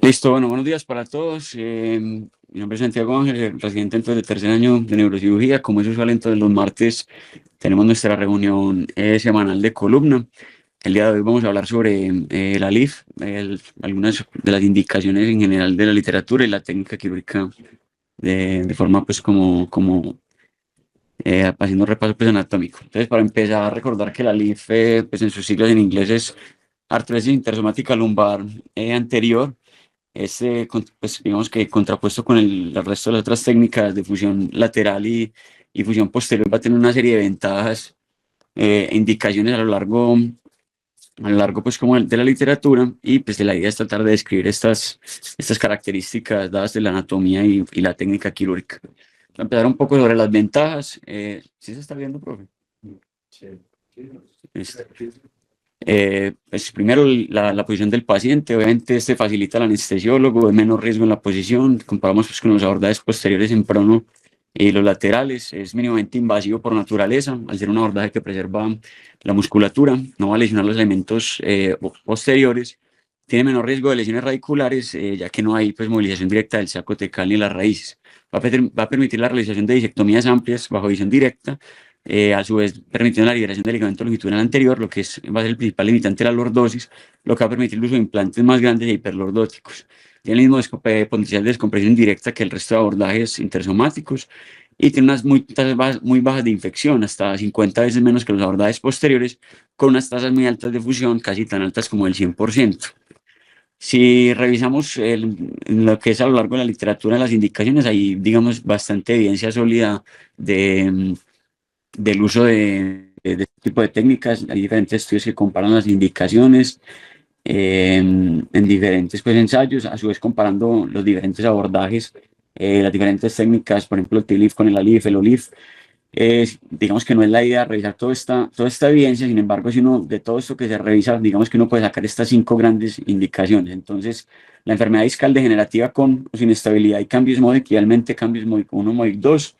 Listo, bueno, buenos días para todos. Mi nombre es Santiago Ángel, residente entonces de tercer año de neurocirugía. Como es usual, entonces los martes tenemos nuestra reunión semanal de columna. El día de hoy vamos a hablar sobre la LIF, algunas de las indicaciones en general de la literatura y la técnica quirúrgica de forma pues como haciendo un repaso pues anatómico. Entonces, para empezar, recordar que la LIF, pues en sus siglas en inglés es artrosis intersomática lumbar anterior. Pues, digamos que contrapuesto con el resto de las otras técnicas de fusión lateral y fusión posterior, va a tener una serie de ventajas, indicaciones a lo largo pues como de la literatura, y pues de la idea es tratar de describir estas características dadas de la anatomía y la técnica quirúrgica. Para empezar un poco sobre las ventajas, ¿sí se está viendo, profe? Sí. Listo. Pues primero la posición del paciente. Obviamente este facilita al anestesiólogo, hay menos riesgo en la posición, comparamos pues con los abordajes posteriores en prono y los laterales. Es mínimamente invasivo por naturaleza, al ser un abordaje que preserva la musculatura, no va a lesionar los elementos posteriores. Tiene menor riesgo de lesiones radiculares, ya que no hay pues movilización directa del saco tecal ni las raíces. Va a permitir la realización de disectomías amplias bajo visión directa, a su vez permitiendo la liberación del ligamento longitudinal anterior, lo que va a ser el principal limitante de la lordosis, lo que va a permitir el uso de implantes más grandes e hiperlordóticos. Tiene el mismo potencial de descompresión directa que el resto de abordajes intersomáticos, y tiene unas tasas muy bajas de infección, hasta 50 veces menos que los abordajes posteriores, con unas tasas muy altas de fusión, casi tan altas como el 100%. Si revisamos lo que es a lo largo de la literatura, las indicaciones, hay, digamos, bastante evidencia sólida del uso de este tipo de técnicas. Hay diferentes estudios que comparan las indicaciones en diferentes pues, ensayos, a su vez comparando los diferentes abordajes, las diferentes técnicas, por ejemplo, el TLIF con el ALIF, el OLIF. Digamos que no es la idea revisar toda esta evidencia. Sin embargo, si uno de todo esto que se revisa, digamos que uno puede sacar estas 5 grandes indicaciones. Entonces, la enfermedad discal degenerativa con o sin estabilidad y cambios MODIC, idealmente cambios MODIC 1, MODIC 2.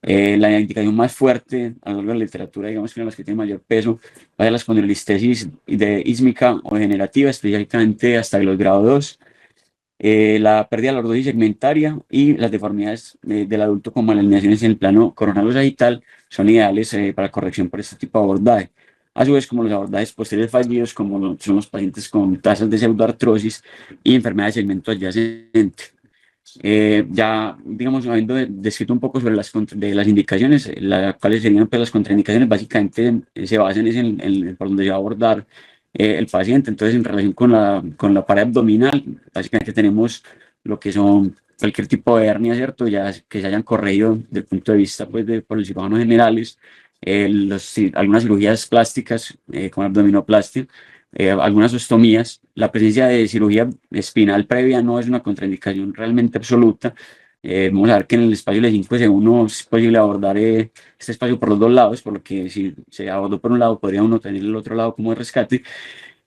La indicación más fuerte a lo largo de la literatura, digamos que una de las que tiene mayor peso, va a ser la espondilolistesis de ísmica o degenerativa, específicamente hasta los grado 2. La pérdida de la lordosis segmentaria y las deformidades del adulto, como las alineaciones en el plano coronal o sagital, son ideales para corrección por este tipo de abordaje. A su vez, como los abordajes posteriores fallidos, como son los pacientes con tasas de pseudoartrosis y enfermedad de segmento adyacente. Ya, digamos, habiendo descrito un poco sobre las indicaciones, las cuales serían pues, las contraindicaciones, básicamente se basan por donde se va a abordar el paciente. Entonces, en relación con la pared abdominal, básicamente tenemos lo que son cualquier tipo de hernia, ¿cierto? Ya que se hayan corregido desde el punto de vista pues, por los cirujanos generales, algunas cirugías plásticas, como abdominoplastia, algunas ostomías. La presencia de cirugía espinal previa no es una contraindicación realmente absoluta. Vamos a ver que en el espacio de 5S1 es posible abordar este espacio por los dos lados, por lo que si se abordó por un lado, podría uno tener el otro lado como de rescate.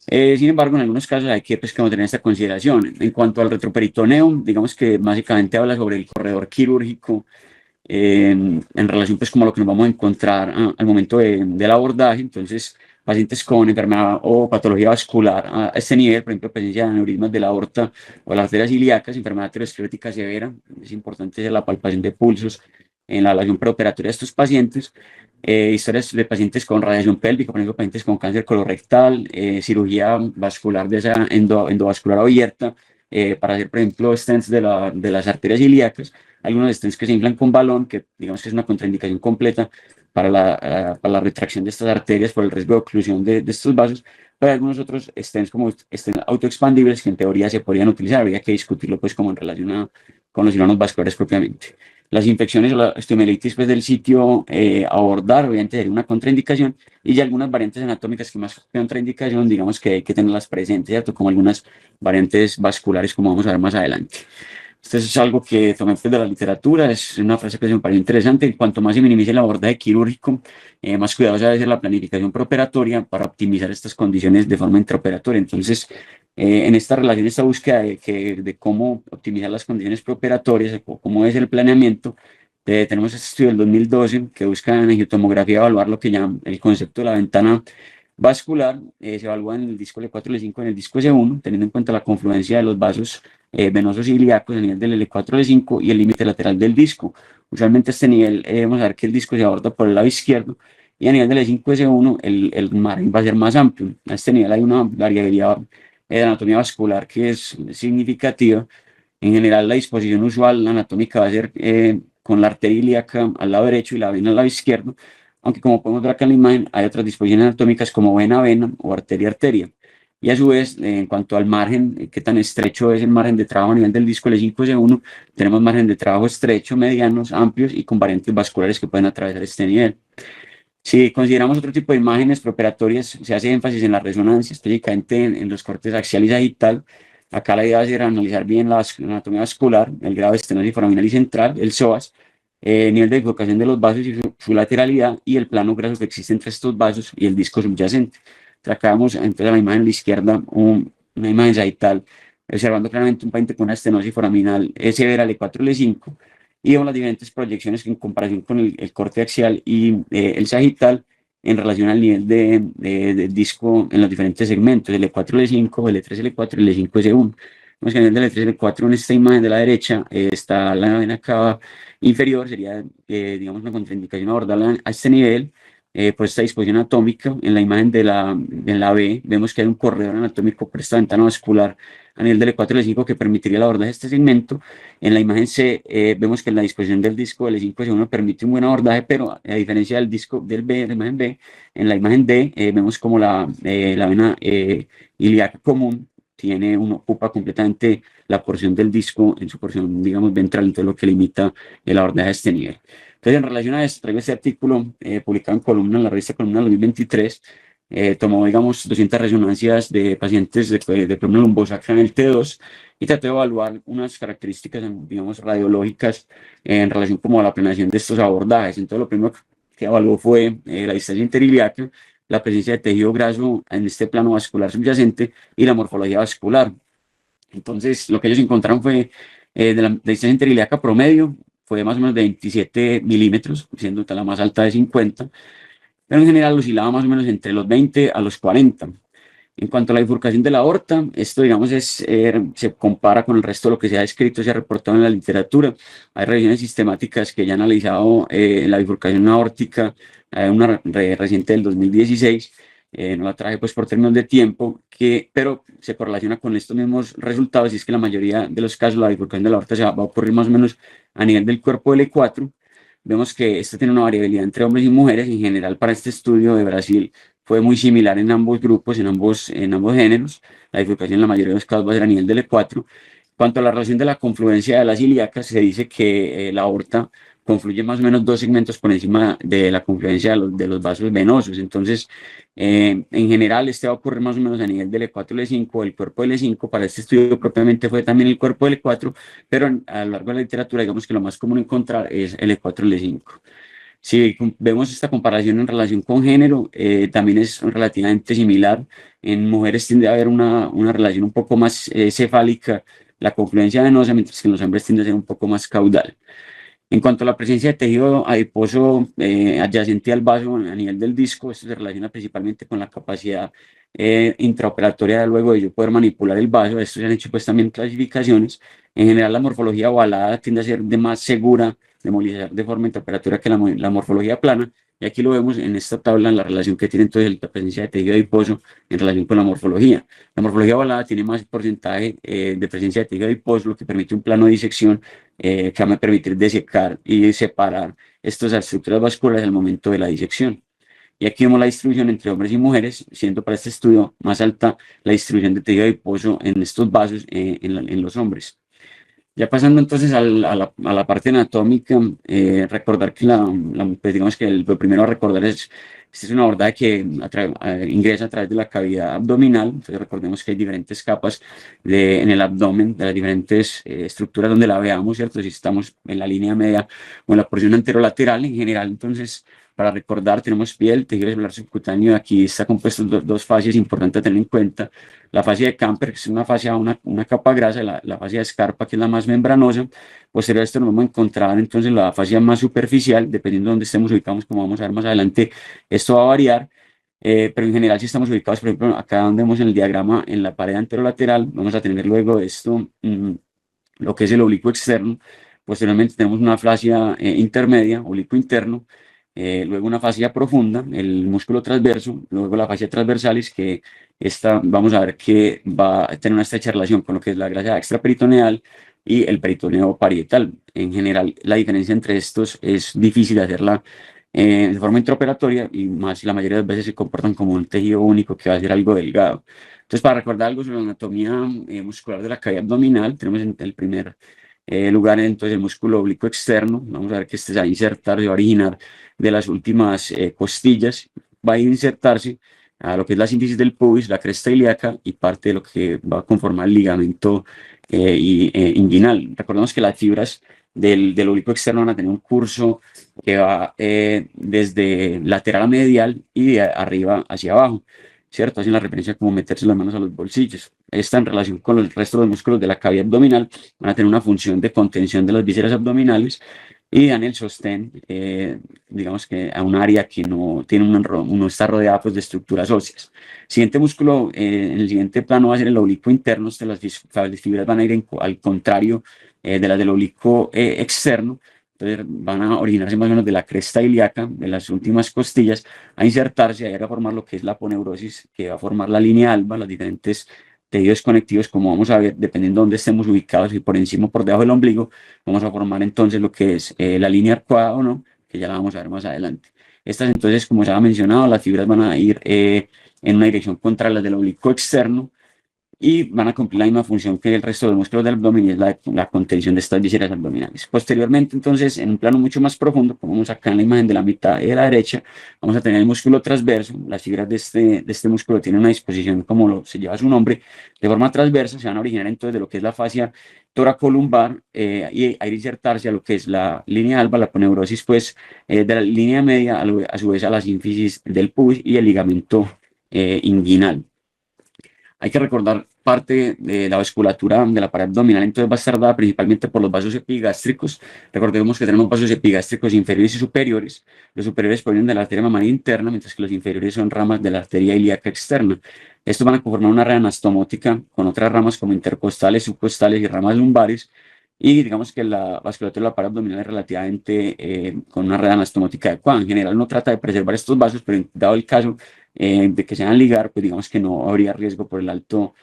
Sin embargo, en algunos casos hay que pues, como tener esta consideración. En cuanto al retroperitoneo, digamos que básicamente habla sobre el corredor quirúrgico en relación pues como a lo que nos vamos a encontrar al momento del abordaje. Entonces, pacientes con enfermedad o patología vascular a este nivel, por ejemplo, presencia de aneurismas de la aorta o las arterias ilíacas, enfermedad aterosclerótica severa, es importante hacer la palpación de pulsos en la evaluación preoperatoria de estos pacientes. Historias de pacientes con radiación pélvica, por ejemplo, pacientes con cáncer colorectal, cirugía vascular de esa endovascular abierta, para hacer, por ejemplo, stents de las arterias ilíacas. Algunos stents que se inflan con balón, que digamos que es una contraindicación completa para la retracción de estas arterias por el riesgo de oclusión de estos vasos. Pero hay algunos otros stents como stents autoexpandibles que en teoría se podrían utilizar, habría que discutirlo pues como en relación con los cirujanos vasculares propiamente. Las infecciones o la osteomielitis pues, del sitio a abordar, obviamente sería una contraindicación, y ya algunas variantes anatómicas que más que contraindicación, digamos que hay que tenerlas presentes, ¿cierto? Como algunas variantes vasculares, como vamos a ver más adelante. Esto es algo que tomé pues, de la literatura, es una frase que me pareció interesante. Cuanto más se minimice el abordaje quirúrgico, más cuidadosa debe ser la planificación preoperatoria para optimizar estas condiciones de forma intraoperatoria. Entonces, en esta relación, esta búsqueda de cómo optimizar las condiciones preoperatorias, o cómo es el planeamiento, tenemos este estudio del 2012 que busca en angiotomografía evaluar lo que llaman el concepto de la ventana vascular, se evalúa en el disco L4, L5, en el disco S1, teniendo en cuenta la confluencia de los vasos venosos ilíacos a nivel del L4, L5 y el límite lateral del disco. Usualmente este nivel, vamos a ver que el disco se aborda por el lado izquierdo y a nivel del L5, S1 el margen va a ser más amplio. A este nivel hay una variabilidad de anatomía vascular que es significativa. En general, la disposición usual anatómica va a ser con la arteria ilíaca al lado derecho y la vena al lado izquierdo, aunque como podemos ver acá en la imagen, hay otras disposiciones anatómicas como vena-vena o arteria-arteria. Y a su vez, en cuanto al margen, qué tan estrecho es el margen de trabajo a nivel del disco L5-S1, tenemos margen de trabajo estrecho, medianos, amplios y con variantes vasculares que pueden atravesar este nivel. Si consideramos otro tipo de imágenes preoperatorias, se hace énfasis en la resonancia, específicamente en los cortes axial y sagital. Acá la idea va a ser analizar bien la anatomía vascular, el grado de estenosis foraminal y central, el psoas, nivel de bifurcación de los vasos y su lateralidad y el plano graso que existe entre estos vasos y el disco subyacente. Acá vemos entonces a la imagen a la izquierda una imagen sagital, observando claramente un paciente con una estenosis foraminal severa L4, L5, y vemos las diferentes proyecciones en comparación con el corte axial y el sagital en relación al nivel de disco en los diferentes segmentos, L4, L5, L3, L4 y L5, S1. Vemos que a nivel de L3, L4 en esta imagen de la derecha está la vena cava inferior, sería digamos una contraindicación abordarla a este nivel. Por esta disposición anatómica, en la imagen en la B, vemos que hay un corredor anatómico por esta ventana vascular a nivel del L4 y L5 que permitiría el abordaje de este segmento. En la imagen C vemos que la disposición del disco L5-S1 permite un buen abordaje, pero a diferencia del disco del B, de la imagen B, en la imagen D vemos como la vena ilíaca común ocupa completamente la porción del disco en su porción, digamos, ventral, entonces lo que limita el abordaje a este nivel. Entonces, en relación a esto, traigo este artículo publicado en Columna, en la revista Columna 2023, tomó, digamos, 200 resonancias de pacientes de columna lumbosacra en el T2 y traté de evaluar unas características, digamos, radiológicas en relación como a la planeación de estos abordajes. Entonces, lo primero que evaluó fue la distancia interiliaca, la presencia de tejido graso en este plano vascular subyacente y la morfología vascular. Entonces, lo que ellos encontraron fue de la distancia interiliaca promedio, fue más o menos de 27 milímetros, siendo la más alta de 50, pero en general oscilaba más o menos entre los 20 a los 40. En cuanto a la bifurcación de la aorta, esto, digamos, se compara con el resto de lo que se ha escrito, se ha reportado en la literatura. Hay revisiones sistemáticas que ya han analizado la bifurcación aórtica, una reciente del 2016, no la traje pues por términos de tiempo, pero se correlaciona con estos mismos resultados y es que la mayoría de los casos la bifurcación de la aorta va a ocurrir más o menos a nivel del cuerpo L4. Vemos que esto tiene una variabilidad entre hombres y mujeres. En general, para este estudio de Brasil fue muy similar en ambos grupos, en ambos géneros. La bifurcación en la mayoría de los casos va a ser a nivel del E4. Cuanto a la relación de la confluencia de las ilíacas, se dice que la aorta confluye más o menos dos segmentos por encima de la confluencia de los vasos venosos. Entonces, en general, este va a ocurrir más o menos a nivel del E4, L5, el cuerpo L5. Para este estudio propiamente fue también el cuerpo L4, pero a lo largo de la literatura, digamos que lo más común encontrar es el E4, L5. Si vemos esta comparación en relación con género, también es relativamente similar. En mujeres tiende a haber una relación un poco más cefálica, la confluencia venosa, mientras que en los hombres tiende a ser un poco más caudal. En cuanto a la presencia de tejido adiposo adyacente al vaso a nivel del disco, esto se relaciona principalmente con la capacidad intraoperatoria luego de yo poder manipular el vaso. Esto se han hecho pues también clasificaciones. En general la morfología ovalada tiende a ser de más segura de movilizar de forma intraoperatoria que la morfología plana. Y aquí lo vemos en esta tabla en la relación que tiene entonces la presencia de tejido adiposo en relación con la morfología. La morfología ovalada tiene más porcentaje de presencia de tejido adiposo, lo que permite un plano de disección que va a permitir desecar y separar estas estructuras vasculares al momento de la disección. Y aquí vemos la distribución entre hombres y mujeres, siendo para este estudio más alta la distribución de tejido adiposo en estos vasos en los hombres. Ya pasando entonces a la parte anatómica, recordar que pues digamos que lo primero a recordar esta es una aorta que ingresa a través de la cavidad abdominal. Entonces recordemos que hay diferentes capas en el abdomen, de las diferentes estructuras donde la veamos, ¿cierto? Si estamos en la línea media o en la porción anterolateral en general, entonces para recordar tenemos piel, tejido celular subcutáneo, aquí está compuesto dos fases importantes a tener en cuenta. La fascia de Camper, que es una fascia, una capa grasa, la fascia de Scarpa, que es la más membranosa. Posterior a esto nos vamos a encontrar entonces la fascia más superficial, dependiendo de dónde estemos ubicados, como vamos a ver más adelante, esto va a variar. pero en general si estamos ubicados, por ejemplo, acá donde vemos en el diagrama, en la pared anterolateral, vamos a tener luego de esto lo que es el oblicuo externo. Posteriormente tenemos una fascia intermedia, oblicuo interno, luego una fascia profunda, el músculo transverso, luego la fascia transversalis, que esta vamos a ver que va a tener una estrecha relación con lo que es la grasa extraperitoneal y el peritoneo parietal. En general, la diferencia entre estos es difícil de hacerla de forma intraoperatoria, y más la mayoría de las veces se comportan como un tejido único que va a ser algo delgado. Entonces, para recordar algo sobre la anatomía muscular de la cavidad abdominal, tenemos en el primer lugar entonces el músculo oblicuo externo. Vamos a ver que este se va a insertar, se va a originar de las últimas costillas, va a insertarse a lo que es la sínfisis del pubis, la cresta ilíaca y parte de lo que va a conformar el ligamento inguinal. Recordemos que las fibras del oblicuo externo van a tener un curso que va desde lateral a medial y de arriba hacia abajo, ¿cierto? Hacen la referencia como meterse las manos a los bolsillos. Esta en relación con el resto de los músculos de la cavidad abdominal van a tener una función de contención de las vísceras abdominales y dan el sostén, digamos que a un área que no, tiene no está rodeada pues, de estructuras óseas. Siguiente músculo, en el siguiente plano va a ser el oblicuo interno. Las fibras van a ir al contrario de las del oblicuo externo. Entonces van a originarse más o menos de la cresta ilíaca, de las últimas costillas, a insertarse, a ir a formar lo que es la aponeurosis, que va a formar la línea alba, los diferentes tejidos conectivos, como vamos a ver, dependiendo de dónde estemos ubicados, y por encima o por debajo del ombligo, vamos a formar entonces lo que es la línea arcuada o no, que ya la vamos a ver más adelante. Estas entonces, como ya ha mencionado, las fibras van a ir en una dirección contra las del oblicuo externo, y van a cumplir la misma función que el resto de los músculos del abdomen, y es la contención de estas vísceras abdominales. Posteriormente, entonces, en un plano mucho más profundo, como vemos acá en la imagen de la mitad de la derecha, vamos a tener el músculo transverso. Las fibras de este músculo tienen una disposición, como se lleva su nombre, de forma transversa. Se van a originar entonces de lo que es la fascia toracolumbar y a insertarse a lo que es la línea alba, la aponeurosis, pues, de la línea media, a su vez a la sínfisis del pubis y el ligamento inguinal. Hay que recordar parte de la vasculatura de la pared abdominal, entonces va a estar dada principalmente por los vasos epigástricos. Recordemos que tenemos vasos epigástricos inferiores y superiores. Los superiores provienen de la arteria mamaria interna, mientras que los inferiores son ramas de la arteria ilíaca externa. Estos van a conformar una red anastomótica con otras ramas como intercostales, subcostales y ramas lumbares. Y digamos que la vasculatura de la pared abdominal es relativamente con una red anastomótica adecuada. En general no trata de preservar estos vasos, pero dado el caso de que se van a ligar, pues digamos que no habría riesgo por el alto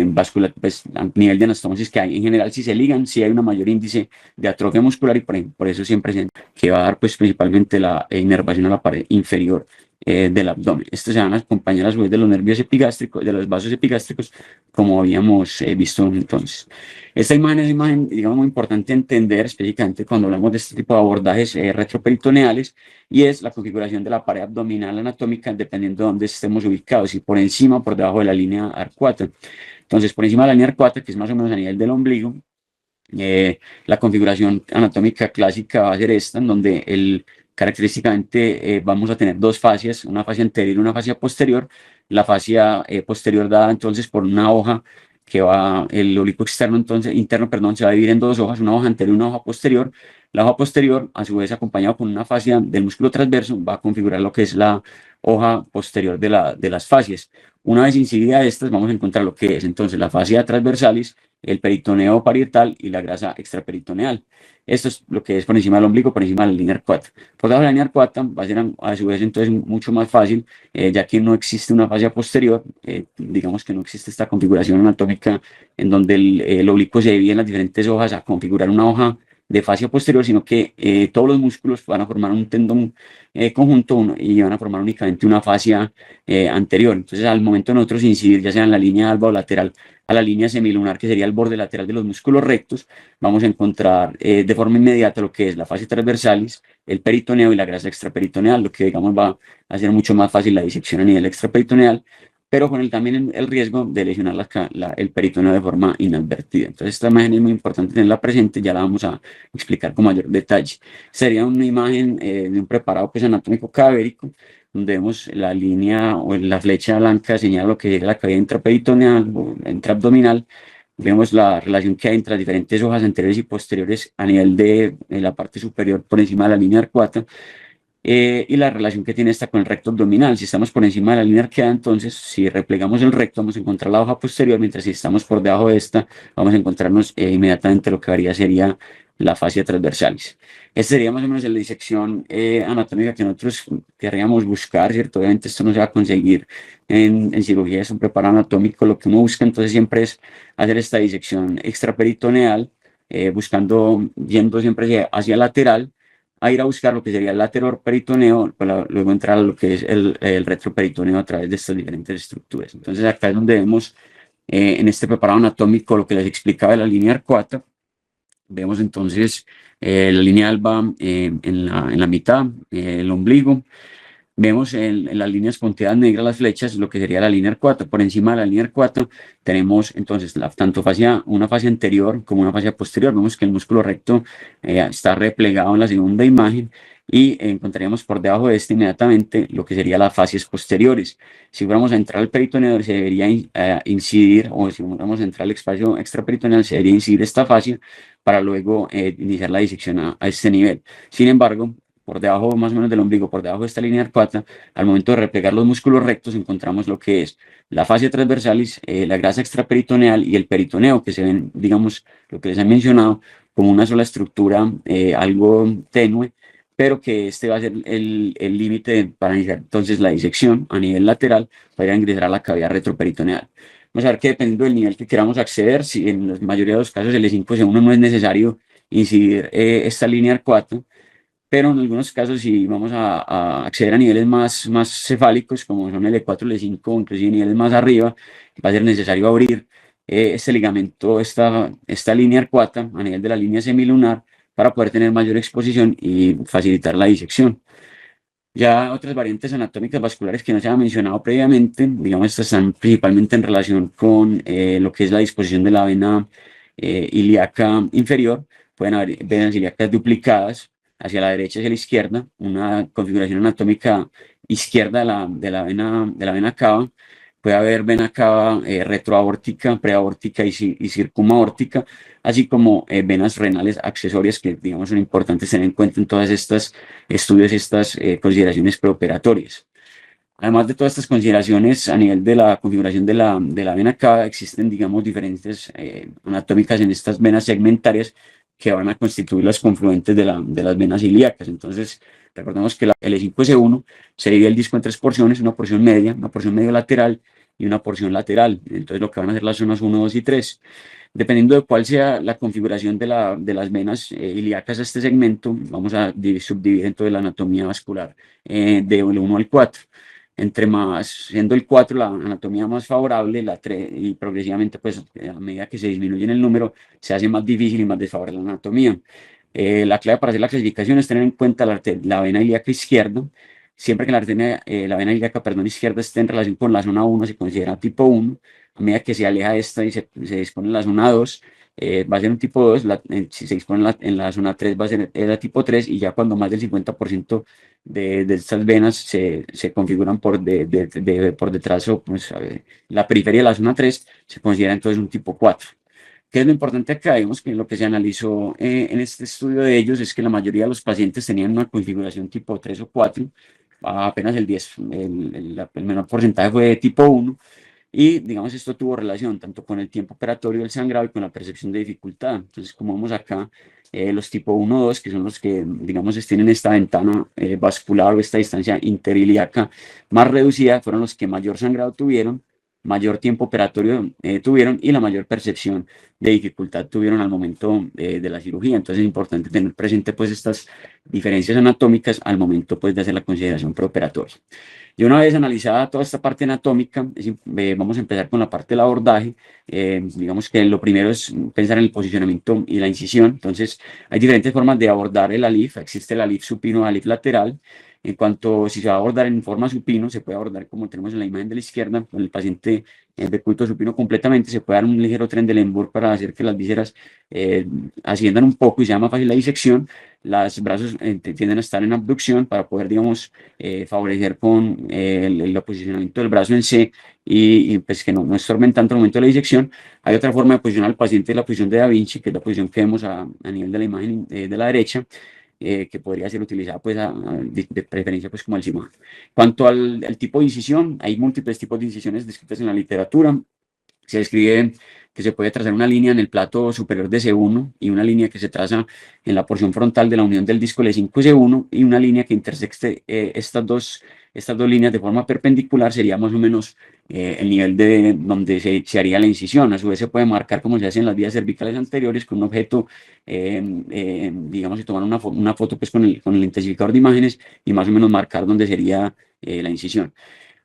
vascular, pues, a nivel de anastomosis que hay. En general, si se ligan, sí hay un mayor índice de atrofia muscular, y por eso siempre que va a dar pues principalmente la inervación a la pared inferior del abdomen. Estos se van a acompañar a su vez de los nervios epigástricos, de los vasos epigástricos, como habíamos visto entonces. Esta imagen es una imagen, digamos, muy importante entender, específicamente cuando hablamos de este tipo de abordajes retroperitoneales, y es la configuración de la pared abdominal anatómica dependiendo de dónde estemos ubicados, si por encima o por debajo de la línea arcuata. Entonces, por encima de la línea arcuata, que es más o menos a nivel del ombligo, la configuración anatómica clásica va a ser esta, en donde característicamente vamos a tener dos fascias, una fascia anterior y una fascia posterior. La fascia posterior dada entonces por una hoja que va, el oblicuo externo, entonces, interno, perdón, se va a dividir en dos hojas, una hoja anterior y una hoja posterior. La hoja posterior, a su vez, acompañada con una fascia del músculo transverso, va a configurar lo que es la hoja posterior de las fascias. Una vez incidida estas, vamos a encontrar lo que es entonces la fascia transversalis, el peritoneo parietal y la grasa extraperitoneal. Esto es lo que es por encima del ombligo, por encima de la línea arcuata. Por debajo de la línea arcuata va a ser a su vez entonces mucho más fácil, ya que no existe una fascia posterior, digamos que no existe esta configuración anatómica en donde el oblicuo se divide en las diferentes hojas a configurar una hoja de fascia posterior, sino que todos los músculos van a formar un tendón conjunto y van a formar únicamente una fascia anterior. Entonces, al momento de nosotros incidir, ya sea en la línea alba o lateral, a la línea semilunar, que sería el borde lateral de los músculos rectos, vamos a encontrar de forma inmediata lo que es la fascia transversalis, el peritoneo y la grasa extraperitoneal, lo que digamos va a hacer mucho más fácil la disección a nivel extraperitoneal, pero con también el riesgo de lesionar el peritoneo de forma inadvertida. Entonces, esta imagen es muy importante tenerla presente, ya la vamos a explicar con mayor detalle. Sería una imagen de un preparado pues, anatómico cadavérico, donde vemos la línea o la flecha blanca señala lo que es la cavidad intraperitoneal o intraabdominal. Vemos la relación que hay entre las diferentes hojas anteriores y posteriores a nivel de la parte superior por encima de la línea arcuata. y la relación que tiene esta con el recto abdominal. Si estamos por encima de la línea arqueada, entonces si replegamos el recto vamos a encontrar la hoja posterior, mientras si estamos por debajo de esta vamos a encontrarnos inmediatamente lo que haría sería la fascia transversalis. Esta sería más o menos la disección anatómica que nosotros querríamos buscar, ¿cierto? Obviamente esto no se va a conseguir en cirugía, es un preparado anatómico. Lo que uno busca entonces siempre es hacer esta disección extraperitoneal, buscando, yendo siempre hacia lateral, a ir a buscar lo que sería el lateroperitoneo, para luego entrar a lo que es el retroperitoneo a través de estas diferentes estructuras. Entonces acá es donde vemos en este preparado anatómico lo que les explicaba de la línea arcuata. Vemos entonces la línea alba en la mitad, el ombligo. Vemos en las líneas punteadas negras las flechas, lo que sería la línea arcuata. Por encima de la línea arcuata tenemos entonces tanto una fascia anterior como una fascia posterior. Vemos que el músculo recto está replegado en la segunda imagen y encontraríamos por debajo de este inmediatamente lo que serían las fascias posteriores. Si fuéramos a entrar al peritoneo se debería incidir, o si fuéramos a entrar al espacio extraperitoneal se debería incidir esta fascia para luego iniciar la disección a este nivel. Sin embargo, por debajo más o menos del ombligo, por debajo de esta línea arcuata, al momento de replegar los músculos rectos, encontramos lo que es la fascia transversalis, la grasa extraperitoneal y el peritoneo, que se ven, digamos, lo que les he mencionado, como una sola estructura, algo tenue, pero que este va a ser el límite para iniciar entonces la disección a nivel lateral para ingresar a la cavidad retroperitoneal. Vamos a ver que dependiendo del nivel que queramos acceder, si en la mayoría de los casos el E5-C1 no es necesario incidir esta línea arcuata, pero en algunos casos si vamos a acceder a niveles más cefálicos, como son el E4, el E5, inclusive niveles más arriba, va a ser necesario abrir este ligamento, esta línea arcuata a nivel de la línea semilunar para poder tener mayor exposición y facilitar la disección. Ya otras variantes anatómicas vasculares que no se ha mencionado previamente, digamos, estas están principalmente en relación con lo que es la disposición de la vena ilíaca inferior. Pueden haber venas ilíacas duplicadas hacia la derecha y hacia la izquierda, una configuración anatómica izquierda de la vena cava. Puede haber vena cava retroaórtica, preaórtica y circumaórtica, así como venas renales accesorias que, digamos, son importantes tener en cuenta en todas estas estudios y estas consideraciones preoperatorias. Además de todas estas consideraciones, a nivel de la configuración de la vena cava, existen, digamos, diferencias anatómicas en estas venas segmentarias que van a constituir las confluentes de las venas ilíacas. Entonces, recordemos que el E5-S1 se divide el disco en tres porciones, una porción media, una porción medio lateral y una porción lateral. Entonces, lo que van a hacer las zonas 1, 2 y 3. Dependiendo de cuál sea la configuración de las venas ilíacas a este segmento, vamos a subdividir entonces la anatomía vascular de 1 al 4. Entre más, siendo el 4 la anatomía más favorable, la 3, y progresivamente, pues a medida que se disminuye en el número, se hace más difícil y más desfavorable la anatomía. La clave para hacer la clasificación es tener en cuenta la vena ilíaca izquierda. Siempre que la vena ilíaca, perdón, izquierda esté en relación con la zona 1, se considera tipo 1. A medida que se aleja esta y se dispone en la zona 2, va a ser un tipo 2. Si se dispone en la zona 3, va a ser la tipo 3. Y ya cuando más del 50% de estas venas se configuran por detrás o pues, la periferia de la zona 3, se considera entonces un tipo 4. ¿Qué es lo importante acá? Vemos que lo que se analizó en este estudio de ellos es que la mayoría de los pacientes tenían una configuración tipo 3 o 4, apenas el menor porcentaje fue de tipo 1, y digamos esto tuvo relación tanto con el tiempo operatorio del sangrado y con la percepción de dificultad. Entonces, como vemos acá, los tipo 1 o 2, que son los que, digamos, tienen esta ventana vascular o esta distancia interilíaca más reducida, fueron los que mayor sangrado tuvieron, mayor tiempo operatorio tuvieron y la mayor percepción de dificultad tuvieron al momento de la cirugía. Entonces es importante tener presente pues estas diferencias anatómicas al momento pues de hacer la consideración preoperatoria. Y una vez analizada toda esta parte anatómica, vamos a empezar con la parte del abordaje. Digamos que lo primero es pensar en el posicionamiento y la incisión. Entonces, hay diferentes formas de abordar el ALIF. Existe el ALIF supino, ALIF lateral. En cuanto si se va a abordar en forma supino, se puede abordar como tenemos en la imagen de la izquierda, con el paciente en decúbito supino completamente. Se puede dar un ligero tren de Lembour para hacer que las vísceras asciendan un poco y sea más fácil la disección. Los brazos tienden a estar en abducción para poder, digamos, favorecer con el posicionamiento del brazo en C y pues que no estorben tanto el momento de la disección. Hay otra forma de posicionar al paciente, la posición de Da Vinci, que es la posición que vemos a nivel de la imagen de la derecha, que podría ser utilizada pues de preferencia pues como el CIMA. Cuanto al tipo de incisión, hay múltiples tipos de incisiones descritas en la literatura. Se describe que se puede trazar una línea en el plato superior de C1 y una línea que se traza en la porción frontal de la unión del disco L5 y C1 y una línea que intersecte estas dos líneas de forma perpendicular sería más o menos el nivel de donde se haría la incisión. A su vez se puede marcar como se hace en las vías cervicales anteriores con un objeto, digamos, y tomar una foto pues con el intensificador de imágenes y más o menos marcar dónde sería la incisión.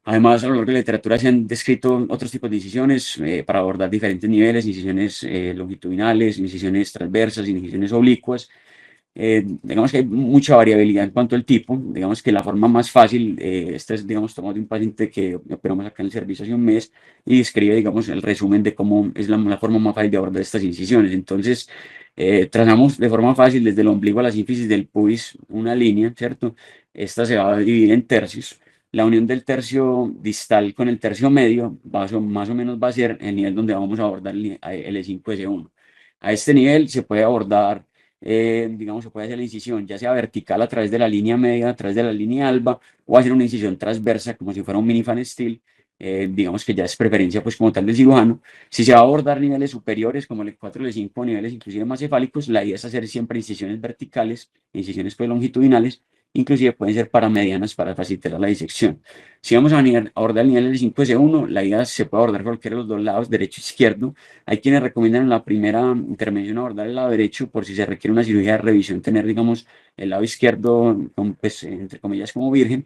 Además, a lo largo de la literatura se han descrito otros tipos de incisiones para abordar diferentes niveles, incisiones longitudinales, incisiones transversas, incisiones oblicuas. Digamos que hay mucha variabilidad en cuanto al tipo. Digamos que la forma más fácil, esta es, digamos, tomado de un paciente que operamos acá en el servicio hace un mes y describe, digamos, el resumen de cómo es la forma más fácil de abordar estas incisiones. Entonces, trazamos de forma fácil desde el ombligo a la sínfisis del pubis una línea, ¿cierto? Esta se va a dividir en tercios. La unión del tercio distal con el tercio medio más o menos va a ser el nivel donde vamos a abordar el E5S1. A este nivel se puede abordar, digamos, se puede hacer la incisión, ya sea vertical a través de la línea media, a través de la línea alba, o hacer una incisión transversa como si fuera un mini fan steel, digamos que ya es preferencia pues como tal del cirujano. Si se va a abordar niveles superiores como el 4 el 5 niveles inclusive más cefálicos, la idea es hacer siempre incisiones verticales, incisiones pues longitudinales, inclusive pueden ser paramedianas para facilitar la disección. Si vamos a abordar el nivel L5S1, la idea se puede abordar cualquiera de los dos lados, derecho e izquierdo. Hay quienes recomiendan en la primera intervención abordar el lado derecho por si se requiere una cirugía de revisión, tener, digamos, el lado izquierdo, pues, entre comillas, como virgen.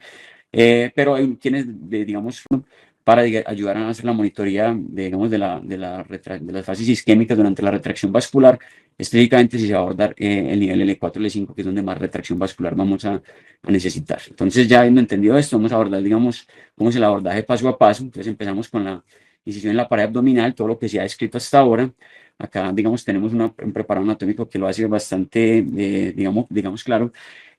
Pero hay quienes, digamos, para ayudar a hacer la monitoría, digamos, de las fases isquémicas durante la retracción vascular, específicamente si se va a abordar el nivel L4, L5, que es donde más retracción vascular vamos a necesitar. Entonces, ya habiendo entendido esto, vamos a abordar, digamos, cómo es el abordaje paso a paso. Entonces, empezamos con la incisión en la pared abdominal, todo lo que se ha descrito hasta ahora. Acá, digamos, tenemos un preparado anatómico que lo hace bastante, digamos, claro.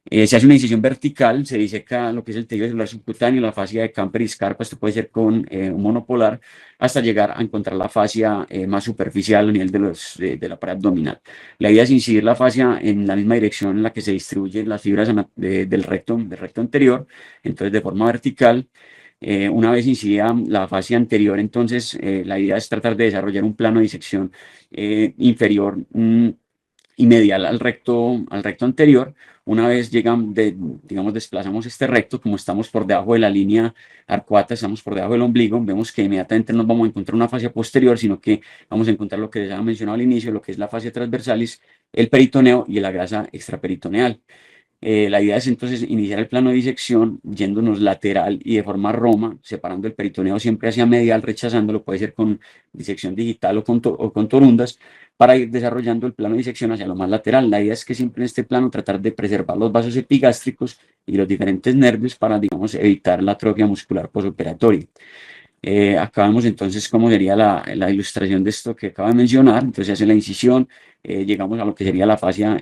Se hace una incisión vertical, se diseca lo que es el tejido celular subcutáneo, la fascia de Camper y Scarpa, esto puede ser con un monopolar, hasta llegar a encontrar la fascia más superficial a nivel de la pared abdominal. La idea es incidir la fascia en la misma dirección en la que se distribuyen las fibras del recto anterior, entonces de forma vertical. Una vez incidida la fascia anterior, entonces la idea es tratar de desarrollar un plano de disección inferior y medial al recto anterior. Una vez digamos, desplazamos este recto, como estamos por debajo de la línea arcuata, estamos por debajo del ombligo, vemos que inmediatamente no vamos a encontrar una fascia posterior, sino que vamos a encontrar lo que les había mencionado al inicio, lo que es la fascia transversalis, el peritoneo y la grasa extraperitoneal. La idea es entonces iniciar el plano de disección yéndonos lateral y de forma roma, separando el peritoneo siempre hacia medial, rechazándolo, puede ser con disección digital o con torundas, para ir desarrollando el plano de disección hacia lo más lateral. La idea es que siempre en este plano tratar de preservar los vasos epigástricos y los diferentes nervios para, digamos, evitar la atrofia muscular posoperatoria. Acá vemos entonces cómo sería la ilustración de esto que acabo de mencionar. Entonces se hace la incisión, llegamos a lo que sería la fascia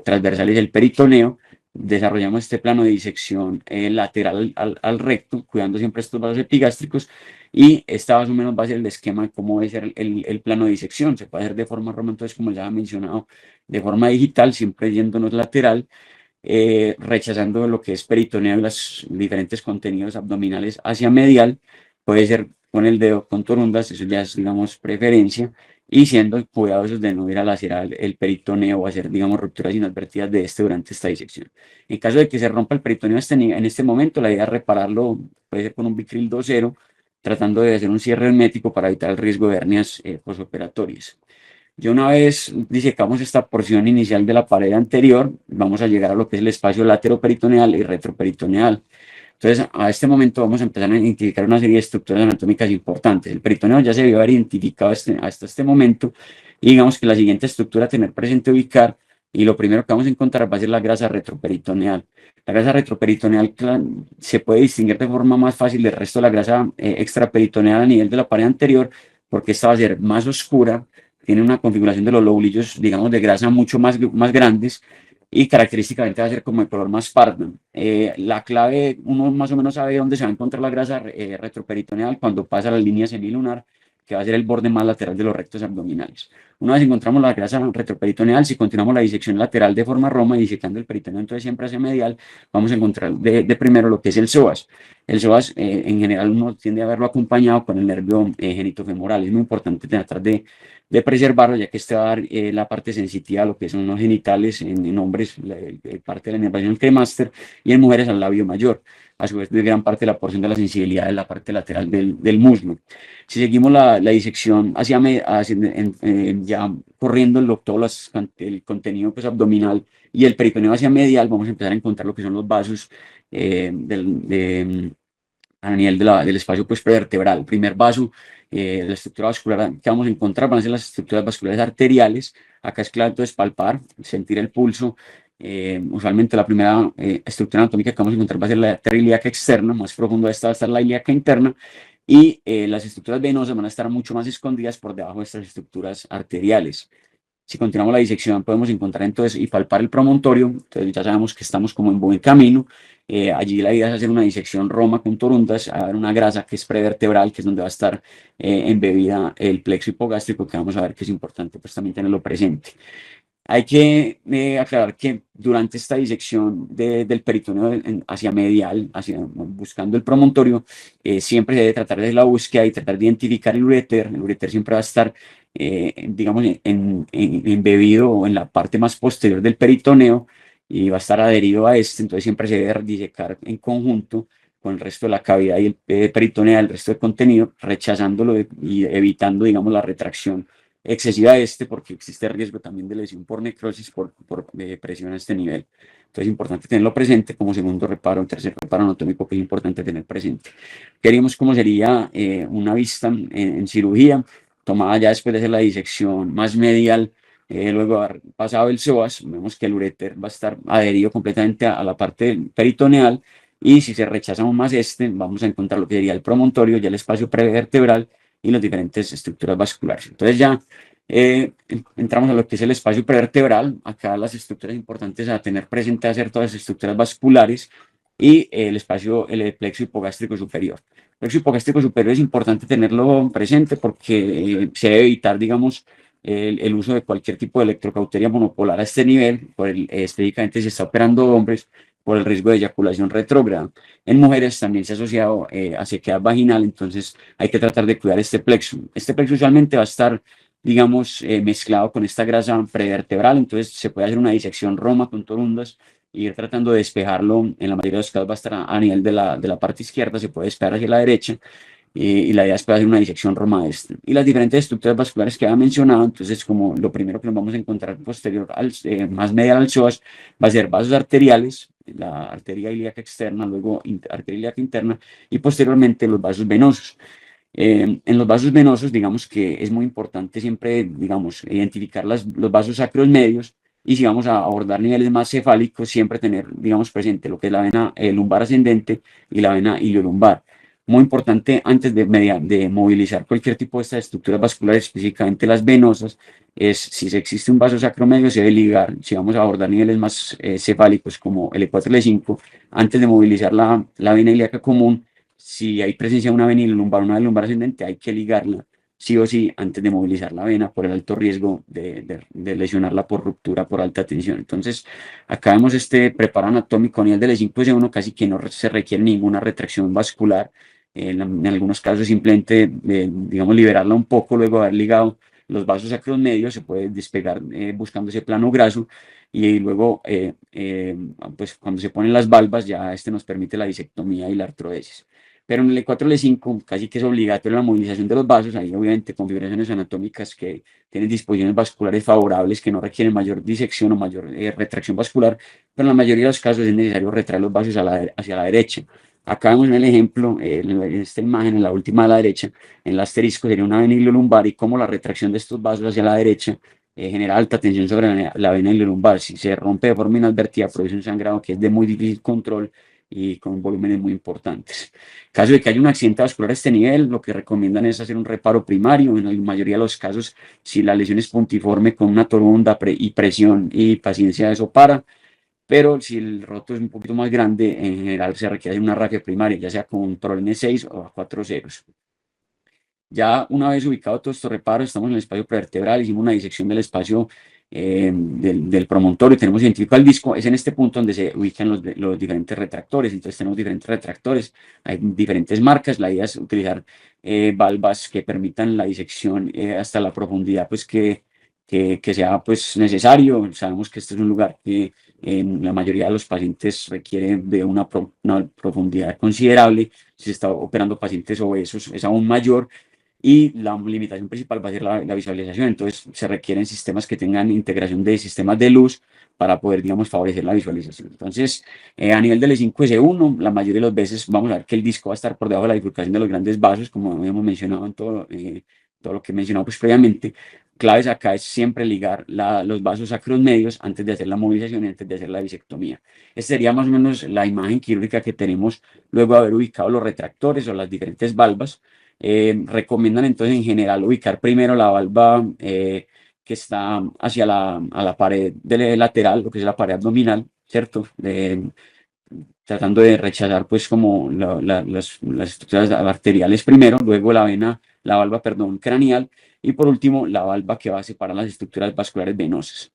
transversal del peritoneo, desarrollamos este plano de disección lateral al recto, cuidando siempre estos vasos epigástricos, y esta más o menos va a ser el esquema de cómo debe ser el plano de disección. Se puede hacer de forma roma, entonces como ya he mencionado, de forma digital, siempre yéndonos lateral, rechazando lo que es peritoneo y los diferentes contenidos abdominales hacia medial. Puede ser con el dedo, con torundas, eso ya es, digamos, preferencia, y siendo cuidadosos de no ir a lacerar el peritoneo o hacer, digamos, rupturas inadvertidas de este durante esta disección. En caso de que se rompa el peritoneo en este momento, la idea es repararlo, puede ser con un Bicril 2.0, tratando de hacer un cierre hermético para evitar el riesgo de hernias posoperatorias. Ya una vez disecamos esta porción inicial de la pared anterior, vamos a llegar a lo que es el espacio lateroperitoneal y retroperitoneal. Entonces, a este momento vamos a empezar a identificar una serie de estructuras anatómicas importantes. El peritoneo ya se debió haber identificado hasta este momento, y digamos que la siguiente estructura a tener presente ubicar, y lo primero que vamos a encontrar va a ser la grasa retroperitoneal. La grasa retroperitoneal se puede distinguir de forma más fácil del resto de la grasa extraperitoneal a nivel de la pared anterior, porque esta va a ser más oscura, tiene una configuración de los lobulillos, digamos, de grasa mucho más grandes, y característicamente va a ser como de color más pardo. La clave, uno más o menos sabe dónde se va a encontrar la grasa retroperitoneal cuando pasa la línea semilunar, que va a ser el borde más lateral de los rectos abdominales. Una vez encontramos la grasa retroperitoneal, si continuamos la disección lateral de forma Roma, disecando el peritoneo entonces siempre hacia medial, vamos a encontrar de primero lo que es el psoas. El psoas en general uno tiende a verlo acompañado con el nervio genitofemoral. Es muy importante tratar de preservarlo, ya que este va a dar la parte sensitiva a lo que son los genitales en hombres, parte de la inervación cremaster, y en mujeres al labio mayor. A su vez, de gran parte de la porción de la sensibilidad de la parte lateral del muslo. Si seguimos la disección ya corriendo el contenido pues, abdominal y el peritoneo hacia medial, vamos a empezar a encontrar lo que son los vasos a nivel del espacio pues, prevertebral. El primer vaso, la estructura vascular que vamos a encontrar van a ser las estructuras vasculares arteriales. Acá es clave entonces palpar, sentir el pulso. Usualmente la primera estructura anatómica que vamos a encontrar va a ser la arteria ilíaca externa, más profundo de esta va a estar la ilíaca interna, y las estructuras venosas van a estar mucho más escondidas por debajo de estas estructuras arteriales. Si continuamos la disección, podemos encontrar entonces y palpar el promontorio. Entonces ya sabemos que estamos como en buen camino. Allí la idea es hacer una disección Roma con torundas, a ver una grasa que es prevertebral, que es donde va a estar embebida el plexo hipogástrico, que vamos a ver que es importante pues también tenerlo presente. Hay que aclarar que durante esta disección del peritoneo hacia medial, buscando el promontorio, siempre se debe tratar de la búsqueda y tratar de identificar el uréter. El uréter siempre va a estar, digamos, embebido o en la parte más posterior del peritoneo y va a estar adherido a este. Entonces siempre se debe disecar en conjunto con el resto de la cavidad y el peritoneo, el resto del contenido, rechazándolo y evitando, digamos, la retracción excesiva de porque existe riesgo también de lesión por necrosis por presión a este nivel. Entonces es importante tenerlo presente como segundo reparo, un tercer reparo anatómico que es importante tener presente. Queríamos cómo sería una vista en cirugía, tomada ya después de hacer la disección más medial, luego de haber pasado el psoas, vemos que el uréter va a estar adherido completamente a la parte peritoneal, y si se rechaza aún más vamos a encontrar lo que sería el promontorio, ya el espacio prevertebral y las diferentes estructuras vasculares. Entonces ya entramos a lo que es el espacio prevertebral. Acá las estructuras importantes a tener presente a ser todas las estructuras vasculares y el espacio, el plexo hipogástrico superior. El plexo hipogástrico superior es importante tenerlo presente porque se debe evitar, digamos, el uso de cualquier tipo de electrocauteria monopolar a este nivel, específicamente si está operando hombres, por el riesgo de eyaculación retrógrada. En mujeres también se ha asociado a sequedad vaginal, entonces hay que tratar de cuidar este plexo. Este plexo usualmente va a estar, digamos, mezclado con esta grasa prevertebral, entonces se puede hacer una disección Roma con torundas y ir tratando de despejarlo. En la mayoría de los casos va a estar a nivel de la parte izquierda, se puede despejar hacia la derecha, y la idea es poder hacer una disección Roma de este. Y las diferentes estructuras vasculares que había mencionado, entonces como lo primero que nos vamos a encontrar posterior, más medial al psoas, va a ser vasos arteriales, la arteria ilíaca externa, luego arteria ilíaca interna y posteriormente los vasos venosos. En los vasos venosos, digamos que es muy importante siempre, digamos, identificar los vasos sacros medios, y si vamos a abordar niveles más cefálicos, siempre tener, digamos, presente lo que es la vena lumbar ascendente y la vena iliolumbar. Muy importante antes de movilizar cualquier tipo de estas estructuras vasculares, específicamente las venosas, es si existe un vaso sacro medio, se debe ligar. Si vamos a abordar niveles más cefálicos como el E4-L5, antes de movilizar la vena ilíaca común, si hay presencia de una vena lumbar, una lumbar ascendente, hay que ligarla sí o sí antes de movilizar la vena por el alto riesgo de lesionarla por ruptura por alta tensión. Entonces, acá vemos este preparo anatómico a nivel del E5-S1, casi que no se requiere ninguna retracción vascular. En algunos casos simplemente, digamos, liberarla un poco luego de haber ligado los vasos sacros medios, se puede despegar buscando ese plano graso, y luego, pues cuando se ponen las valvas, ya nos permite la disectomía y la artrodesis. Pero en el E4 L5 casi que es obligatoria la movilización de los vasos, ahí obviamente configuraciones anatómicas que tienen disposiciones vasculares favorables que no requieren mayor disección o mayor retracción vascular, pero en la mayoría de los casos es necesario retraer los vasos hacia la derecha. Acá vemos en el ejemplo, en esta imagen, en la última a la derecha, en el asterisco sería una vena iliolumbar, y cómo la retracción de estos vasos hacia la derecha genera alta tensión sobre la vena iliolumbar. Si se rompe de forma inadvertida, produce un sangrado que es de muy difícil control y con volúmenes muy importantes. En caso de que haya un accidente vascular a este nivel, lo que recomiendan es hacer un reparo primario. En la mayoría de los casos, si la lesión es puntiforme con una torunda y presión y paciencia, eso para. Pero si el roto es un poquito más grande, en general se requiere una rafia primaria, ya sea con un Prolene 6 o a 4 ceros. Ya una vez ubicado todos estos reparos, estamos en el espacio prevertebral, hicimos una disección del espacio del promontorio, tenemos identificado el disco, es en este punto donde se ubican los diferentes retractores. Entonces tenemos diferentes retractores, hay diferentes marcas. La idea es utilizar valvas que permitan la disección hasta la profundidad pues, que sea pues, necesario. Sabemos que este es un lugar que en la mayoría de los pacientes requiere de una profundidad considerable. Si se está operando pacientes obesos, es aún mayor, y la limitación principal va a ser la visualización. Entonces, se requieren sistemas que tengan integración de sistemas de luz para poder, digamos, favorecer la visualización. Entonces, a nivel del E5-S1, la mayoría de las veces vamos a ver que el disco va a estar por debajo de la bifurcación de los grandes vasos, como habíamos mencionado en todo lo que he mencionado pues, previamente. Claves acá es siempre ligar los vasos sacros medios antes de hacer la movilización y antes de hacer la disectomía. Esta sería más o menos la imagen quirúrgica que tenemos luego de haber ubicado los retractores o las diferentes valvas. Recomiendan entonces en general ubicar primero la valva que está hacia a la pared lateral, lo que es la pared abdominal, ¿cierto? Tratando de rechazar pues como las estructuras arteriales primero, luego la valva, perdón, craneal, y por último la valva que va a separar las estructuras vasculares venosas.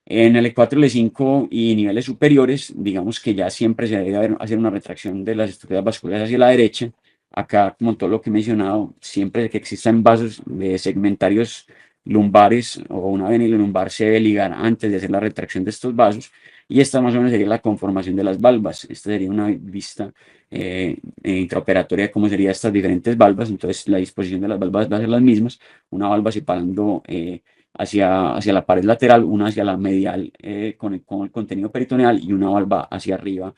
En el E4, L5 y niveles superiores, digamos que ya siempre se debe hacer una retracción de las estructuras vasculares hacia la derecha. Acá, como todo lo que he mencionado, siempre que existan vasos segmentarios lumbares o una venila lumbar se debe ligar antes de hacer la retracción de estos vasos. Y esta más o menos sería la conformación de las valvas. Esta sería una vista intraoperatoria de cómo serían estas diferentes valvas. Entonces, la disposición de las valvas va a ser las mismas. Una valva separando hacia la pared lateral, una hacia la medial con el contenido peritoneal y una valva hacia arriba,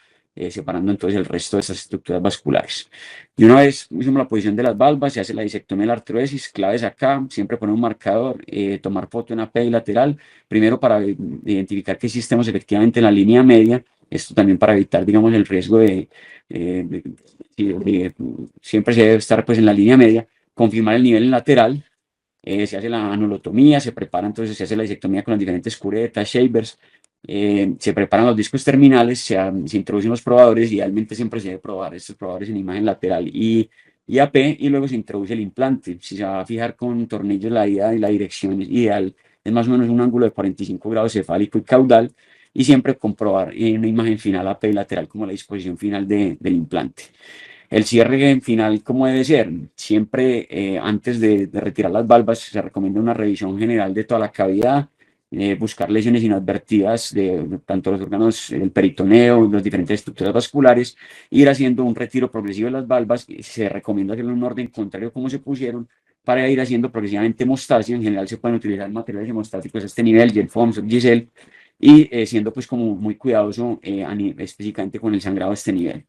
separando entonces el resto de estas estructuras vasculares. Y una vez hicimos la posición de las valvas, se hace la disectomía de la artrodesis. Claves acá, siempre poner un marcador, tomar foto en API lateral, primero para identificar que sí estemos efectivamente en la línea media. Esto también para evitar, digamos, el riesgo siempre se debe estar pues en la línea media, confirmar el nivel lateral. Se hace la anulotomía, se prepara, entonces se hace la disectomía con las diferentes curetas, shavers, se preparan los discos terminales, se introducen los probadores. Idealmente siempre se debe probar estos probadores en imagen lateral y AP, y luego se introduce el implante. Si se va a fijar con tornillos, la idea y la dirección ideal es más o menos un ángulo de 45 grados cefálico y caudal, y siempre comprobar en una imagen final AP lateral como la disposición final del implante. El cierre final, ¿cómo debe ser? Siempre antes de retirar las valvas se recomienda una revisión general de toda la cavidad, buscar lesiones inadvertidas de tanto los órganos, el peritoneo, las diferentes estructuras vasculares, ir haciendo un retiro progresivo de las valvas. Se recomienda hacerlo en un orden contrario como se pusieron, para ir haciendo progresivamente hemostasia. En general se pueden utilizar materiales hemostáticos a este nivel, gel foam, gel, y siendo pues como muy cuidadoso específicamente con el sangrado a este nivel.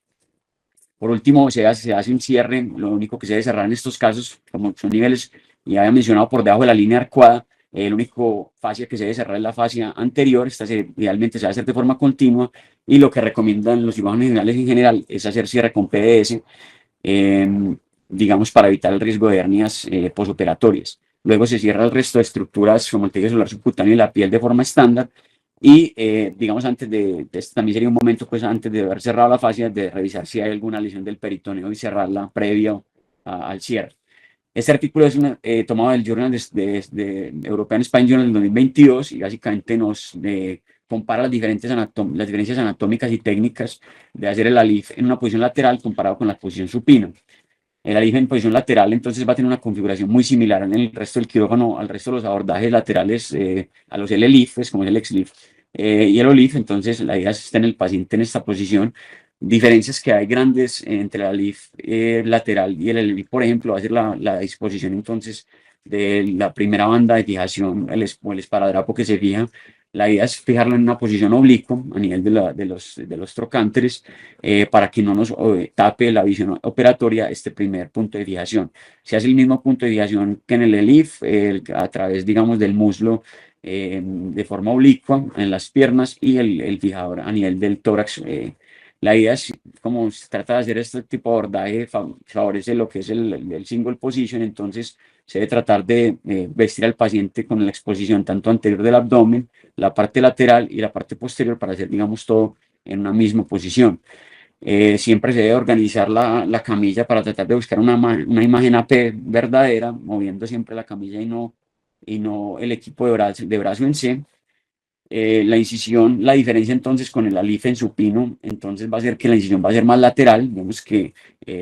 Por último, se hace un cierre. Lo único que se debe cerrar en estos casos, como son niveles, ya había mencionado, por debajo de la línea arcuada, el único fascia que se debe cerrar es la fascia anterior. Esta idealmente se debe hacer de forma continua, y lo que recomiendan los cirujanos generales en general es hacer cierre con PDS, eh, digamos, para evitar el riesgo de hernias posoperatorias. Luego se cierra el resto de estructuras como el tejido solar subcutáneo y la piel de forma estándar. Y, digamos, antes de esto también sería un momento, pues antes de haber cerrado la fascia, de revisar si hay alguna lesión del peritoneo y cerrarla previo al cierre. Este artículo es tomado del Journal de European Spine Journal del 2022, y básicamente nos compara las diferencias anatómicas y técnicas de hacer el ALIF en una posición lateral comparado con la posición supina. El ALIF en posición lateral entonces va a tener una configuración muy similar en el resto del quirófano, al resto de los abordajes laterales, a los L-LIF, como es el XLIF y el OLIF. Entonces la idea es tener el paciente en esta posición. Diferencias que hay grandes entre el ALIF lateral y el L-LIF, por ejemplo, va a ser la disposición entonces de la primera banda de fijación, o el esparadrapo que se fija. La idea es fijarlo en una posición oblicua a nivel de los trocánteres, para que no nos tape la visión operatoria este primer punto de fijación. Se hace el mismo punto de fijación que en el ELIF, a través, digamos, del muslo, de forma oblicua en las piernas, y el fijador a nivel del tórax. La idea es, como se trata de hacer este tipo de abordaje, favorece lo que es el single position. Entonces se debe tratar de vestir al paciente con la exposición tanto anterior del abdomen, la parte lateral y la parte posterior, para hacer, digamos, todo en una misma posición. Siempre se debe organizar la camilla para tratar de buscar una imagen AP verdadera, moviendo siempre la camilla y no el equipo de brazo en sí. La incisión, la diferencia entonces con el alife en supino, entonces va a ser que la incisión va a ser más lateral. Vemos que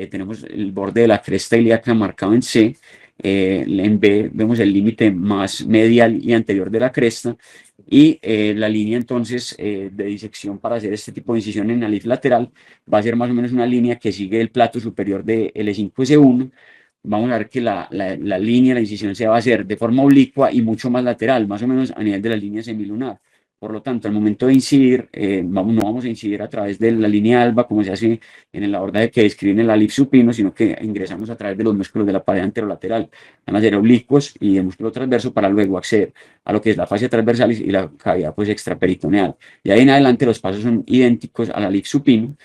tenemos el borde de la cresta ilíaca marcado en C. En B vemos el límite más medial y anterior de la cresta. Y la línea entonces de disección para hacer este tipo de incisión en alife lateral va a ser más o menos una línea que sigue el plato superior de L5S1. Vamos a ver que la línea, la incisión se va a hacer de forma oblicua y mucho más lateral, más o menos a nivel de la línea semilunar. Por lo tanto, al momento de incidir, no vamos a incidir a través de la línea alba, como se hace en el abordaje que describe en el alif supino, sino que ingresamos a través de los músculos de la pared anterolateral. Van a ser oblicuos y el músculo transverso para luego acceder a lo que es la fascia transversal y la cavidad pues, extraperitoneal. De ahí en adelante los pasos son idénticos al alif supino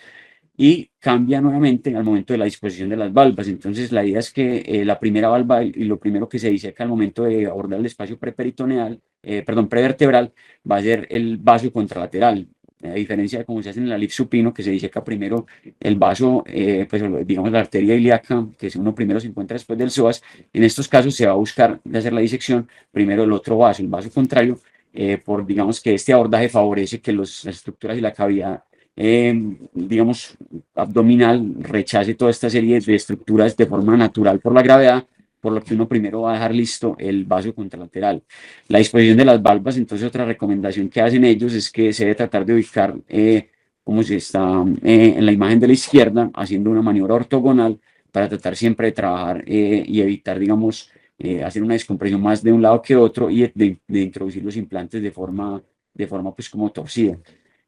y cambia nuevamente al momento de la disposición de las valvas. Entonces, la idea es que la primera valva y lo primero que se diseca al momento de abordar el espacio preperitoneal, perdón, prevertebral, va a ser el vaso contralateral. A diferencia de cómo se hace en el alif supino, que se diseca primero el vaso, pues digamos la arteria ilíaca, que es uno primero se encuentra después del psoas, en estos casos se va a buscar de hacer la disección primero el otro vaso, el vaso contrario, por digamos que este abordaje favorece que las estructuras y la cavidad digamos, abdominal rechace toda esta serie de estructuras de forma natural por la gravedad, por lo que uno primero va a dejar listo el vaso contralateral. La disposición de las valvas, entonces otra recomendación que hacen ellos es que se debe tratar de ubicar como se está en la imagen de la izquierda, haciendo una maniobra ortogonal para tratar siempre de trabajar y evitar, digamos, hacer una descompresión más de un lado que otro y de introducir los implantes de forma pues como torcida.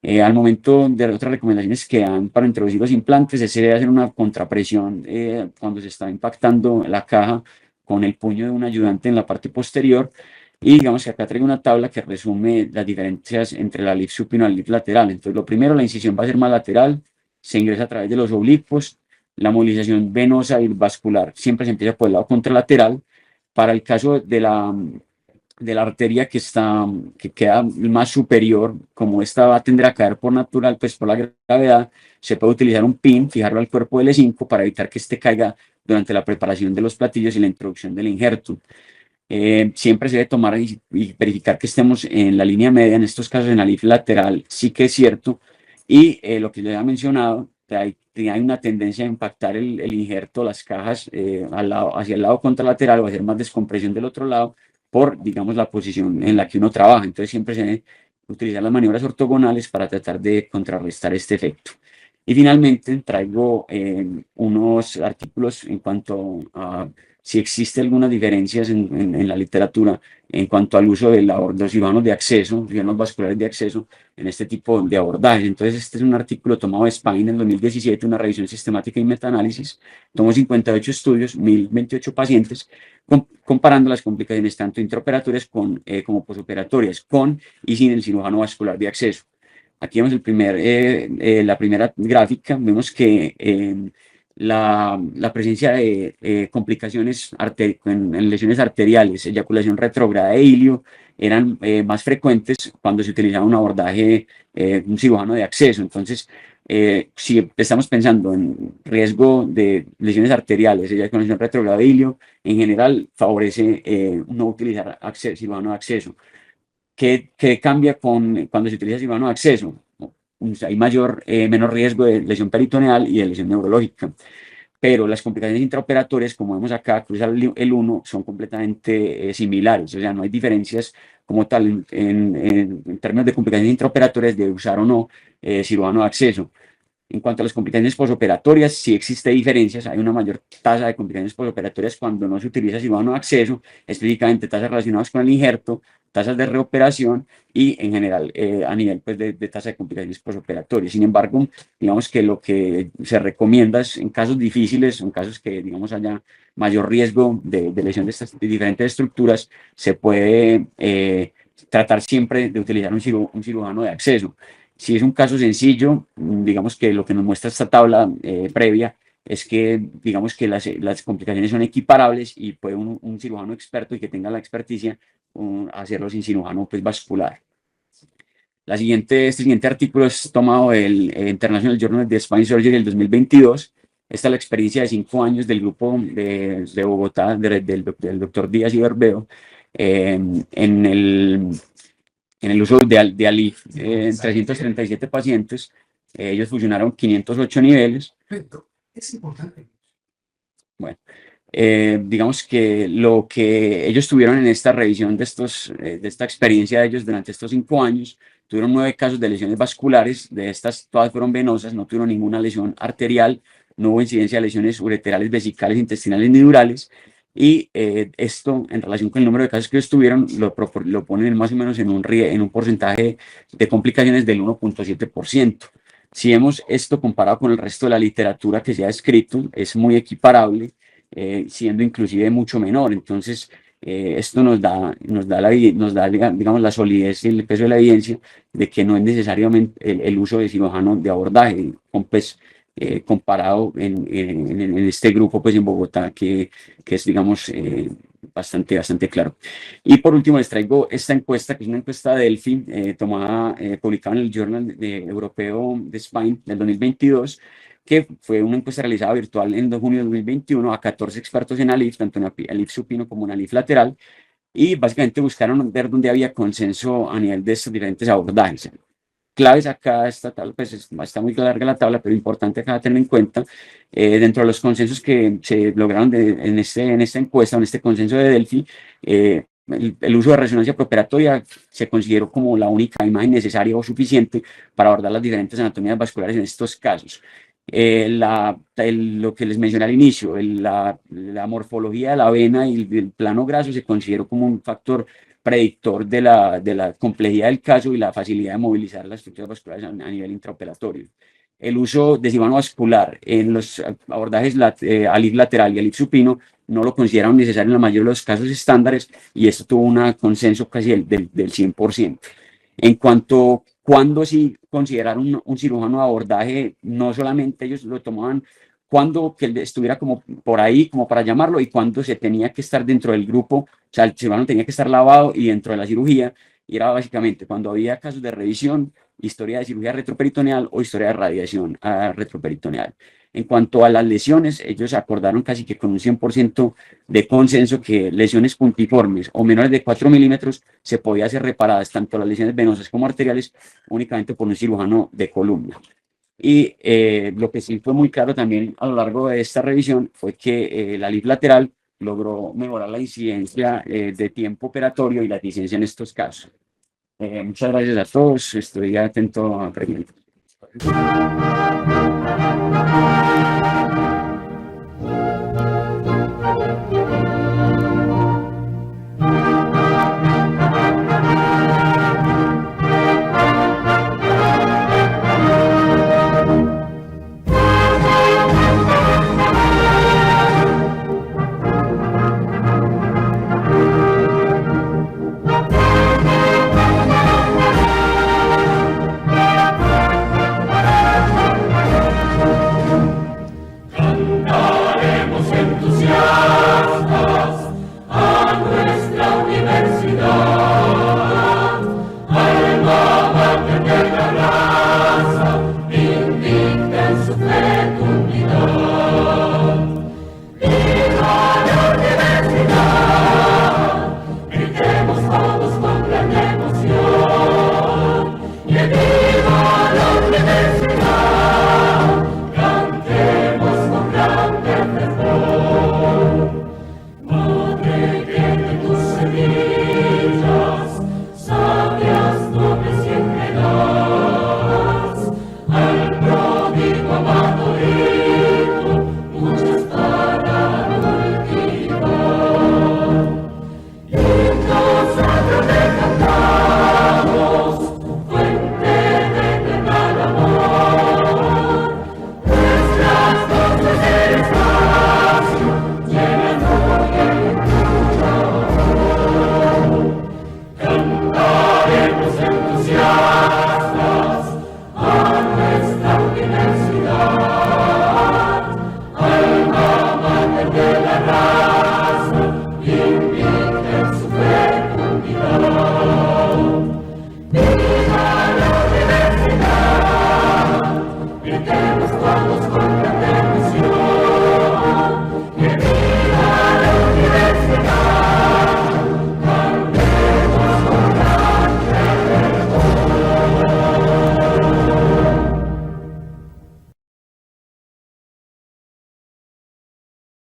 Al momento de otras recomendaciones que dan para introducir los implantes, se debe hacer una contrapresión cuando se está impactando la caja con el puño de un ayudante en la parte posterior. Y digamos que acá traigo una tabla que resume las diferencias entre la lif supino y la lif lateral. Entonces, lo primero, la incisión va a ser más lateral, se ingresa a través de los oblicuos. La movilización venosa y vascular siempre se empieza por el lado contralateral. Para el caso de la arteria que queda más superior, como esta va a tender a caer por natural, pues por la gravedad, se puede utilizar un pin, fijarlo al cuerpo del L5 para evitar que este caiga durante la preparación de los platillos y la introducción del injerto. Siempre se debe tomar y verificar que estemos en la línea media, en estos casos en la lif lateral, sí que es cierto, y lo que les he mencionado, hay una tendencia a impactar el injerto, las cajas hacia el lado contralateral o hacer más descompresión del otro lado por, digamos, la posición en la que uno trabaja. Entonces siempre se debe utilizar las maniobras ortogonales para tratar de contrarrestar este efecto. Y finalmente traigo unos artículos en cuanto a si existe algunas diferencias en la literatura en cuanto al uso de los cirujanos de acceso, cirujanos vasculares de acceso en este tipo de abordaje. Entonces, este es un artículo tomado de Spain en el 2017, una revisión sistemática y metaanálisis. Tomó 58 estudios, 1028 pacientes, comparando las complicaciones tanto intraoperatorias como posoperatorias, con y sin el cirujano vascular de acceso. Aquí vemos la primera gráfica, vemos que la presencia de complicaciones en lesiones arteriales, eyaculación retrógrada e ilio, eran más frecuentes cuando se utilizaba un abordaje, un cirujano de acceso. Entonces, si estamos pensando en riesgo de lesiones arteriales, eyaculación retrógrada e ilio, en general favorece no utilizar cirujano de acceso. ¿Qué cambia cuando se utiliza cirujano de acceso? Hay menor riesgo de lesión peritoneal y de lesión neurológica, pero las complicaciones intraoperatorias, como vemos acá, cruzar el 1, son completamente similares, o sea, no hay diferencias como tal en términos de complicaciones intraoperatorias de usar o no cirujano de acceso. En cuanto a las complicaciones posoperatorias, sí existe diferencias, hay una mayor tasa de complicaciones posoperatorias cuando no se utiliza cirujano de acceso, específicamente tasas relacionadas con el injerto, tasas de reoperación y en general a nivel pues, de tasa de complicaciones posoperatorias. Sin embargo, digamos que lo que se recomienda es en casos difíciles, en casos que digamos haya mayor riesgo de lesión de estas diferentes estructuras, se puede tratar siempre de utilizar un cirujano de acceso. Si es un caso sencillo, digamos que lo que nos muestra esta tabla previa es que, digamos que las complicaciones son equiparables y puede un cirujano experto y que tenga la experticia hacerlo sin cirujano pues, vascular. Este siguiente artículo es tomado del International Journal of Spine Surgery del 2022. Esta es la experiencia de 5 años del grupo de Bogotá, del doctor Díaz y Berbeo, en el uso de ALIF en 337 pacientes. Ellos fusionaron 508 niveles. Es importante. Bueno, digamos que lo que ellos tuvieron en esta revisión de esta experiencia de ellos durante estos 5 años, tuvieron 9 casos de lesiones vasculares. De estas, todas fueron venosas, no tuvieron ninguna lesión arterial, no hubo incidencia de lesiones ureterales, vesicales, intestinales ni durales. Y esto, en relación con el número de casos que ellos tuvieron, lo ponen más o menos en un porcentaje de complicaciones del 1.7%. Si vemos esto comparado con el resto de la literatura que se ha escrito, es muy equiparable, siendo inclusive mucho menor. Entonces, esto nos da digamos, la solidez y el peso de la evidencia de que no es necesariamente el uso de cirujano de abordaje, pues, comparado en este grupo, pues en Bogotá, que es, digamos, bastante claro. Y por último les traigo esta encuesta, que es una encuesta de Delphi, publicada en el Journal Europeo de Spine del 2022, que fue una encuesta realizada virtual en junio de 2021 a 14 expertos en ALIF, tanto en ALIF supino como en ALIF lateral, y básicamente buscaron ver dónde había consenso a nivel de estos diferentes abordajes. Claves acá, esta tabla, pues está muy larga la tabla, pero importante acá tener en cuenta, dentro de los consensos que se lograron en esta encuesta, en este consenso de Delphi, el uso de resonancia preoperatoria se consideró como la única imagen necesaria o suficiente para abordar las diferentes anatomías vasculares en estos casos. Lo que les mencioné al inicio, la morfología de la vena y el plano graso se consideró como un factor predictor de la complejidad del caso y la facilidad de movilizar las estructuras vasculares a nivel intraoperatorio. El uso de cirujano vascular en los abordajes ALIF lateral y ALIF supino no lo consideraron necesario en la mayoría de los casos estándares, y esto tuvo un consenso casi del 100%. En cuanto a cuándo sí consideraron un cirujano de abordaje, no solamente ellos lo tomaban cuando que estuviera como por ahí, como para llamarlo, y cuando se tenía que estar dentro del grupo, o sea, el cirujano tenía que estar lavado y dentro de la cirugía, y era básicamente cuando había casos de revisión, historia de cirugía retroperitoneal o historia de radiación retroperitoneal. En cuanto a las lesiones, ellos acordaron casi que con un 100% de consenso que lesiones puntiformes o menores de 4 milímetros se podían ser reparadas, tanto las lesiones venosas como arteriales, únicamente por un cirujano de columna. Y lo que sí fue muy claro también a lo largo de esta revisión fue que la ALIF lateral logró mejorar la incidencia de tiempo operatorio y la eficiencia en estos casos. Muchas gracias a todos. Estoy atento a preguntas.